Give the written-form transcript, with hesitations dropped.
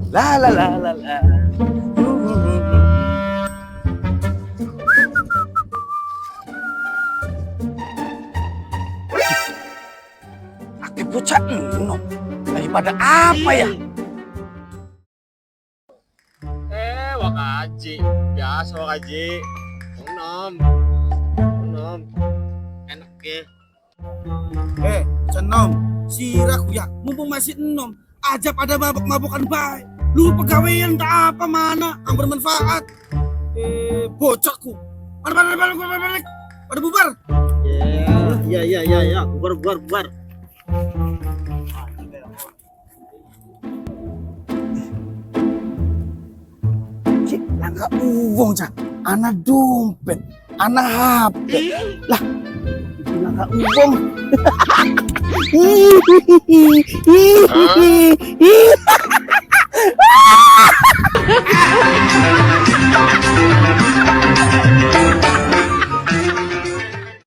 La la la la la. Laki bocah enom. Daripada apa ya? Wakaji. Biasa wakaji. Enom. Enom. Enak ya. Cenom, si Rakuya, mumpung masih enom, ajak pada mabuk-mabukan baik. Lu pegawaian tak apa mana, yang bermanfaat. Bocahku. Balik. Pada bubar. Ya. Bubar. Cik, langka uang cak. Anak dompet, anak HP. Lah, itu langka uang.